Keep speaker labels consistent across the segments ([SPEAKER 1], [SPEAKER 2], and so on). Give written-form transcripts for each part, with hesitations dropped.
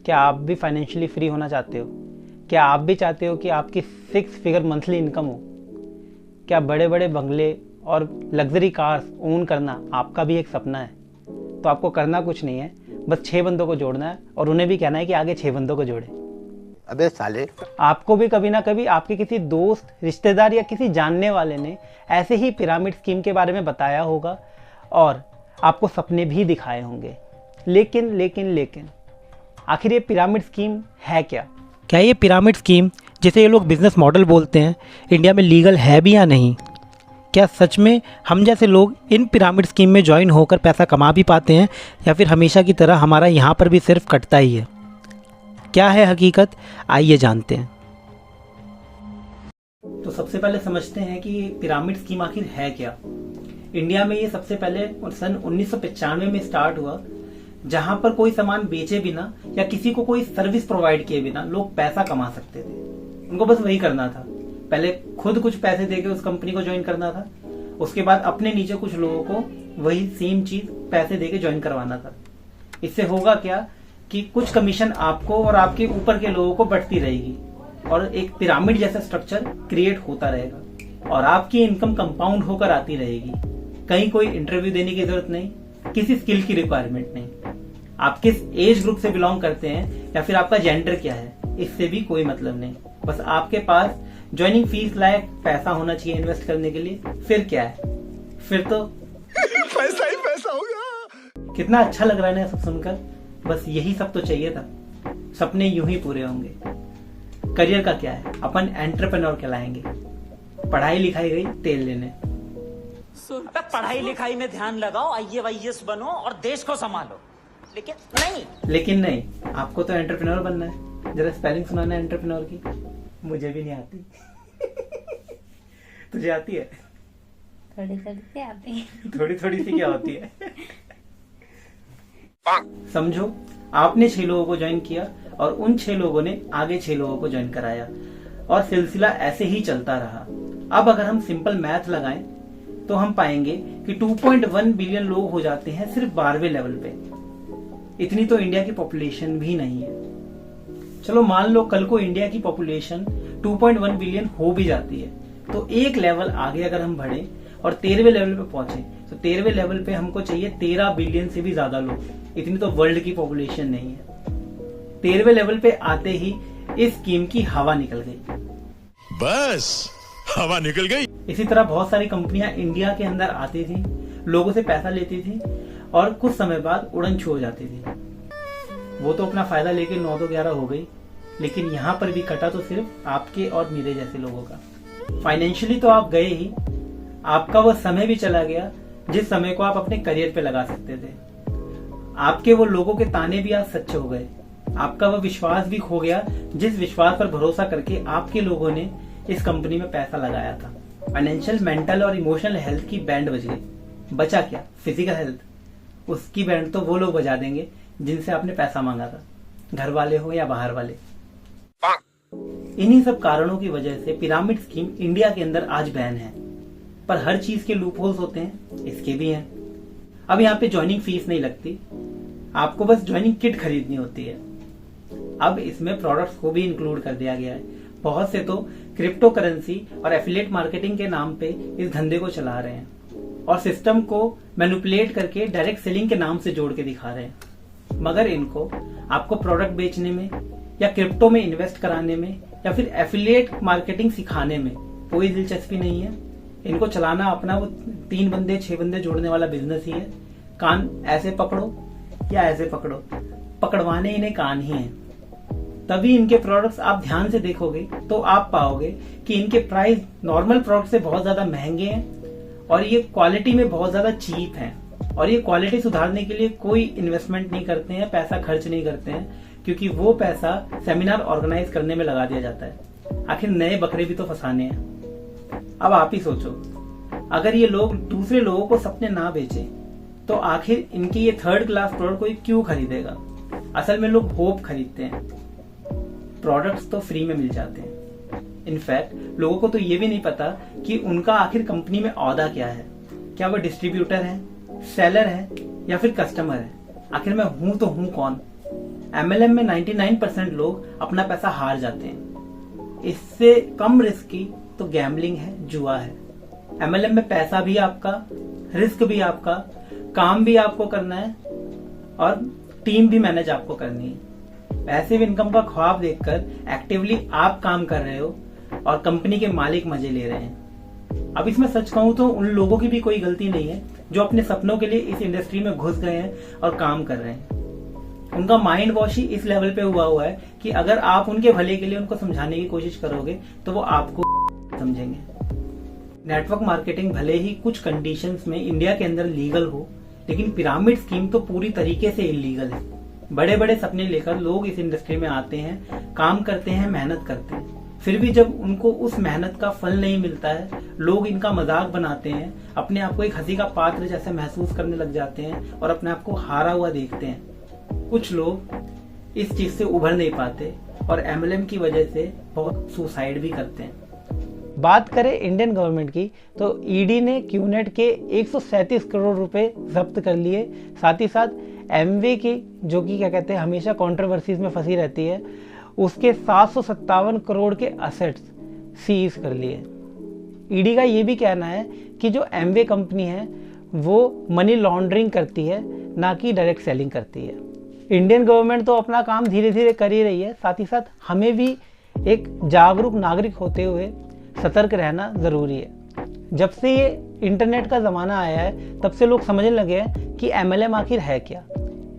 [SPEAKER 1] क्या आप भी फाइनेंशियली फ्री होना चाहते हो? क्या आप भी चाहते हो कि आपकी 6 फिगर मंथली इनकम हो? क्या बड़े बड़े बंगले और लग्जरी कार्स ओन करना आपका भी एक सपना है? तो आपको करना कुछ नहीं है, बस 6 बंदों को जोड़ना है और उन्हें भी कहना है कि आगे 6 बंदों को जोड़े।
[SPEAKER 2] अबे साले,
[SPEAKER 1] आपको भी कभी ना कभी आपके किसी दोस्त, रिश्तेदार या किसी जानने वाले ने ऐसे ही पिरामिड स्कीम के बारे में बताया होगा और आपको सपने भी दिखाए होंगे। लेकिन आखिर ये पिरामिड स्कीम है क्या? क्या ये पिरामिड स्कीम, जिसे ये लोग बिजनेस मॉडल बोलते हैं, इंडिया में लीगल है भी या नहीं? क्या सच में हम जैसे लोग इन पिरामिड स्कीम में ज्वाइन होकर पैसा कमा भी पाते हैं या फिर हमेशा की तरह हमारा यहाँ पर भी सिर्फ कटता ही है? क्या है हकीकत, आइए जानते हैं। तो सबसे पहले समझते हैं कि पिरामिड स्कीम आखिर है क्या। इंडिया में ये सबसे पहले सन 1995 में स्टार्ट हुआ, जहां पर कोई सामान बेचे बिना या किसी को कोई सर्विस प्रोवाइड किए बिना लोग पैसा कमा सकते थे। उनको बस वही करना था। पहले खुद कुछ पैसे देके उस कंपनी को ज्वाइन करना था, उसके बाद अपने नीचे कुछ लोगों को वही सेम चीज पैसे देके ज्वाइन करवाना था। इससे होगा क्या कि कुछ कमीशन आपको और आपके ऊपर के लोगों को बढ़ती रहेगी और एक पिरामिड जैसा स्ट्रक्चर क्रिएट होता रहेगा और आपकी इनकम कंपाउंड होकर आती रहेगी। कहीं कोई इंटरव्यू देने की जरूरत नहीं, किसी स्किल की रिक्वायरमेंट नहीं, आप किस एज ग्रुप से बिलोंग करते हैं या फिर आपका जेंडर क्या है, इससे भी कोई मतलब नहीं। बस आपके पास ज्वाइनिंग फीस लायक पैसा होना चाहिए इन्वेस्ट करने के लिए। फिर क्या है, फिर तो
[SPEAKER 2] पैसा ही पैसा होगा।
[SPEAKER 1] कितना अच्छा लग रहा है ना सब सुनकर। बस यही सब तो चाहिए था, सपने यूं ही पूरे होंगे। करियर का क्या है, अपन एंटरप्रेन्योर कहलाएंगे। पढ़ाई लिखाई गई तेल लेने।
[SPEAKER 3] पढ़ाई लिखाई में ध्यान लगाओ, IAS बनो और देश को संभालो। लेकिन नहीं, आपको तो एंटरप्रेन्योर बनना है। जरा स्पेलिंग सुनाना एंटरप्रेन्योर की। मुझे भी नहीं आती। तुझे आती है?
[SPEAKER 4] थोड़ी सी आती है।
[SPEAKER 1] थोड़ी सी क्या होती है? समझो, आपने 6 लोगों को ज्वाइन किया और उन 6 लोगों ने आगे 6 लोगों को ज्वाइन कराया और सिलसिला ऐसे ही चलता रहा। अब अगर हम सिंपल मैथ लगाएं तो हम पाएंगे कि 2.1 बिलियन लोग हो जाते हैं सिर्फ 12वें लेवल पे। इतनी तो इंडिया की पॉपुलेशन भी नहीं है। चलो मान लो कल को इंडिया की पॉपुलेशन 2.1 बिलियन हो भी जाती है, तो एक लेवल आगे अगर हम बढ़े और 13वें लेवल पे पहुंचे तो 13वें लेवल पे हमको चाहिए 13 बिलियन से भी ज्यादा लोग। इतनी तो वर्ल्ड की पॉपुलेशन नहीं है। 13वें लेवल पे आते ही इस स्कीम की हवा निकल गई।
[SPEAKER 2] बस हवा निकल गई।
[SPEAKER 1] इसी तरह बहुत सारी कंपनियां इंडिया के अंदर आती थी, लोगों से पैसा लेती थी और कुछ समय बाद उड़न छू हो जाती थी। वो तो अपना फायदा लेके 9 तो 11 हो गई, लेकिन यहाँ पर भी कटा तो सिर्फ आपके और मेरे जैसे लोगों का। फाइनेंशियली तो आप गए ही, आपका वो समय भी चला गया जिस समय को आप अपने करियर पे लगा सकते थे। आपके वो लोगों के ताने भी आज सच्चे हो गए। आपका वो विश्वास भी खो गया जिस विश्वास पर भरोसा करके आपके लोगों ने इस कंपनी में पैसा लगाया था। फाइनेंशियल, मेंटल और इमोशनल हेल्थ की बैंड बज गई। बचा क्या? Physical health. उसकी बैंड तो वो लोग बजा देंगे जिनसे आपने पैसा मांगा था, घर वाले हो या बाहर वाले। इन्हीं सब कारणों की वजह से पिरामिड स्कीम इंडिया के अंदर आज बैन है। पर हर चीज के लूप होल्स होते हैं, इसके भी हैं। अब यहाँ पे ज्वाइनिंग फीस नहीं लगती, आपको बस ज्वाइनिंग किट खरीदनी होती है। अब इसमें प्रोडक्ट्स को भी इंक्लूड कर दिया गया है। बहुत से तो क्रिप्टो करेंसी और एफिलिएट मार्केटिंग के नाम पे इस धंधे को चला रहे हैं और सिस्टम को मैनिपुलेट करके डायरेक्ट सेलिंग के नाम से जोड़ के दिखा रहे हैं। मगर इनको आपको प्रोडक्ट बेचने में या क्रिप्टो में इन्वेस्ट कराने में या फिर एफिलिएट मार्केटिंग सिखाने में कोई दिलचस्पी नहीं है। इनको चलाना अपना वो 3 बंदे 6 बंदे जोड़ने वाला बिजनेस ही है। कान ऐसे पकड़ो या ऐसे पकड़ो, पकड़वाने इन्हें कान ही है। तभी इनके प्रोडक्ट्स आप ध्यान से देखोगे तो आप पाओगे कि इनके प्राइस नॉर्मल प्रोडक्ट से बहुत ज्यादा महंगे हैं और ये क्वालिटी में बहुत ज्यादा चीप हैं। और ये क्वालिटी सुधारने के लिए कोई इन्वेस्टमेंट नहीं करते हैं, पैसा खर्च नहीं करते हैं, क्योंकि वो पैसा सेमिनार ऑर्गेनाइज करने में लगा दिया जाता है। आखिर नए बकरे भी तो फंसाने हैं। अब आप ही सोचो, अगर ये लोग दूसरे लोगों को सपने ना बेचे तो आखिर इनकी ये 3rd क्लास प्रोडक्ट कोई क्यों खरीदेगा? असल में लोग होप खरीदते हैं। प्रोडक्ट्स तो फ्री में मिल जाते हैं। इनफैक्ट लोगों को तो ये भी नहीं पता कि उनका आखिर कंपनी में औहदा क्या है। क्या वो डिस्ट्रीब्यूटर है, सेलर है या फिर कस्टमर है? आखिर मैं हूं तो हूं कौन? MLM में 99% लोग अपना पैसा हार जाते हैं। इससे कम रिस्की तो गैम्बलिंग है, जुआ है। MLM में पैसा भी आपका, रिस्क भी आपका, काम भी आपको करना है और टीम भी मैनेज आपको करनी है। पैसिव इनकम का ख्वाब देखकर एक्टिवली आप काम कर रहे हो और कंपनी के मालिक मजे ले रहे हैं। अब इसमें सच कहूं तो उन लोगों की भी कोई गलती नहीं है जो अपने सपनों के लिए इस इंडस्ट्री में घुस गए हैं और काम कर रहे हैं। उनका माइंड वॉश ही इस लेवल पे हुआ है कि अगर आप उनके भले के लिए उनको समझाने की कोशिश करोगे तो वो आपको समझेंगे। नेटवर्क मार्केटिंग भले ही कुछ कंडीशंस में इंडिया के अंदर लीगल हो, लेकिन पिरामिड स्कीम तो पूरी तरीके से इलीगल है। बड़े बड़े सपने लेकर लोग इस इंडस्ट्री में आते हैं, काम करते हैं, मेहनत करते हैं, फिर भी जब उनको उस मेहनत का फल नहीं मिलता है, लोग इनका मजाक बनाते हैं, अपने आप को एक हंसी का पात्र जैसे महसूस करने लग जाते हैं और अपने आप को हारा हुआ देखते हैं। कुछ लोग इस चीज से उभर नहीं पाते और MLM की वजह से बहुत सुसाइड भी करते हैं। बात करें इंडियन गवर्नमेंट की तो ईडी ने क्यूनेट के 137 करोड़ रुपए जब्त कर लिए। साथ ही साथ एमवे की, जो कि क्या कहते हैं हमेशा कंट्रोवर्सीज में फंसी रहती है, उसके 757 करोड़ के असेट्स सीज कर लिए। ईडी का ये भी कहना है कि जो एमवे कंपनी है वो मनी लॉन्ड्रिंग करती है, ना कि डायरेक्ट सेलिंग करती है। इंडियन गवर्नमेंट तो अपना काम धीरे धीरे कर ही रही है, साथ ही साथ हमें भी एक जागरूक नागरिक होते हुए सतर्क रहना ज़रूरी है। जब से ये इंटरनेट का ज़माना आया है तब से लोग समझने लगे हैं कि MLM आखिर है क्या।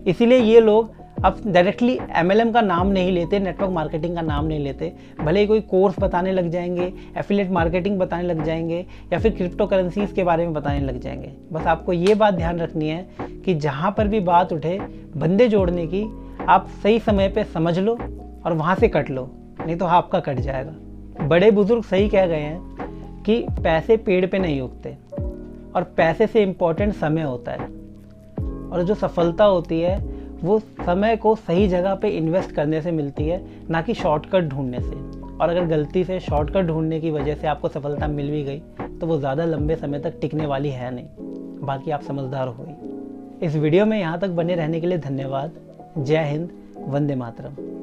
[SPEAKER 1] इसीलिए ये लोग अब डायरेक्टली MLM का नाम नहीं लेते, नेटवर्क मार्केटिंग का नाम नहीं लेते। भले ही कोई कोर्स बताने लग जाएंगे, एफिलिएट मार्केटिंग बताने लग जाएंगे या फिर क्रिप्टो करेंसीज के बारे में बताने लग जाएंगे। बस आपको ये बात ध्यान रखनी है कि जहाँ पर भी बात उठे बंदे जोड़ने की, आप सही समय पर समझ लो और वहाँ से कट लो, नहीं तो आपका कट जाएगा। बड़े बुजुर्ग सही कह गए हैं कि पैसे पेड़ पे नहीं उगते और पैसे से इम्पोर्टेंट समय होता है, और जो सफलता होती है वो समय को सही जगह पे इन्वेस्ट करने से मिलती है, ना कि शॉर्टकट ढूंढने से। और अगर गलती से शॉर्टकट ढूंढने की वजह से आपको सफलता मिल भी गई तो वो ज़्यादा लंबे समय तक टिकने वाली है नहीं। बाकी आप समझदार हो गई। इस वीडियो में यहाँ तक बने रहने के लिए धन्यवाद। जय हिंद, वंदे मातरम।